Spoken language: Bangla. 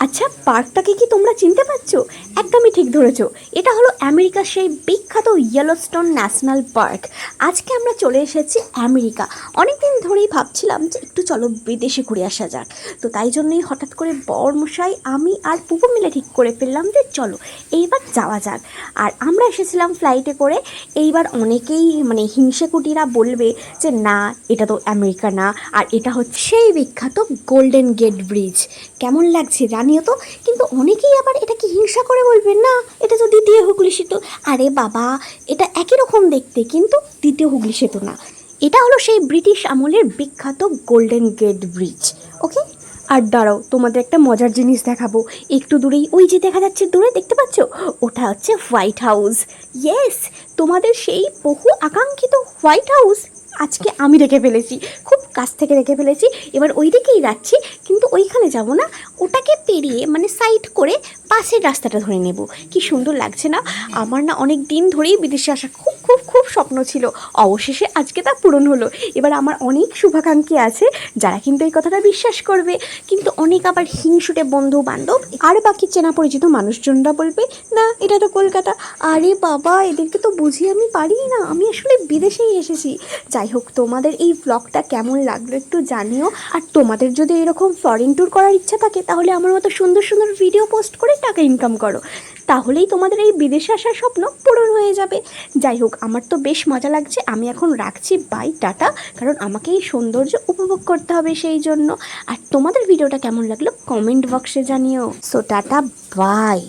আচ্ছা, পার্কটাকে কি তোমরা চিনতে পারছো? একদমই ঠিক ধরেছো। এটা হলো আমেরিকার সেই বিখ্যাত ইয়েলোস্টোন ন্যাশনাল পার্ক। আজকে আমরা চলে এসেছি আমেরিকা। অনেকদিন ধরেই ভাবছিলাম যে একটু চলো বিদেশে ঘুরে আসা যাক। তো তাই জন্যই হঠাৎ করে বরমশাই, আমি আর পুপু মিলে ঠিক করে ফেললাম যে চলো এইবার যাওয়া যাক। আর আমরা এসেছিলাম ফ্লাইটে করে। এইবার অনেকেই মানে হিংসেকুটিরা বলবে যে না, এটা তো আমেরিকা না, আর এটা হচ্ছে সেই বিখ্যাত গোল্ডেন গেট ব্রিজ। কেমন লাগছে জানিও তো। কিন্তু অনেকেই আবার এটাকে হিংসা করে বলবেন না, এটা তো দ্বিতীয় হুগলি সেতু। আরে বাবা, এটা একই রকম দেখতে, কিন্তু দ্বিতীয় হুগলি সেতু না। এটা হলো সেই ব্রিটিশ আমলের বিখ্যাত গোল্ডেন গেট ব্রিজ। ওকে। আর দাঁড়াও, তোমাদের একটা মজার জিনিস দেখাবো। একটু দূরেই ওই যে দেখা যাচ্ছে, দূরে দেখতে পাচ্ছ, ওটা হচ্ছে হোয়াইট হাউস। ইয়েস, তোমাদের সেই বহু আকাঙ্ক্ষিত হোয়াইট হাউস আজকে আমি রেখে ফেলেছি, খুব কাছ থেকে রেখে ফেলেছি। এবার ওই দিকেই যাচ্ছি, কিন্তু ওইখানে যাব না, ওটাকে পেরিয়ে মানে সাইড করে পাশের রাস্তাটা ধরে নেব। কি সুন্দর লাগছে না? আমার না অনেক দিন ধরেই বিদেশে আসা খুব খুব খুব স্বপ্ন ছিল, অবশেষে আজকে তা পূরণ হলো। এবার আমার অনেক শুভাকাঙ্ক্ষী আছে যারা কিন্তু এই কথাটা বিশ্বাস করবে, কিন্তু অনেক আবার হিংসুটে বন্ধু বান্ধব আর বাকি চেনা পরিচিত মানুষজনরা বলবে না, এটা তো কলকাতা। আরে বাবা, এদেরকে তো বুঝিয়ে আমি পারি না, আমি আসলে বিদেশেই এসেছি। যাই হোক, তোমাদের এই ব্লগটা কেমন লাগলো একটু জানিও। আর তোমাদের যদি এরকম ফরেন ট্যুর করার ইচ্ছা থাকে, তাহলে আমার মতো সুন্দর সুন্দর ভিডিও পোস্ট করে টাকা ইনকাম করো, তাহলেই তোমাদের এই বিদেশে আসার স্বপ্ন পূরণ হয়ে যাবে। যাই হোক, আমার তো বেশ মজা লাগছে। আমি এখন রাখছি, বাই, টাটা। কারণ আমাকে এই সৌন্দর্য উপভোগ করতে হবে সেই জন্য। আর তোমাদের ভিডিওটা কেমন লাগলো কমেন্ট বক্সে জানিও। So tata, by.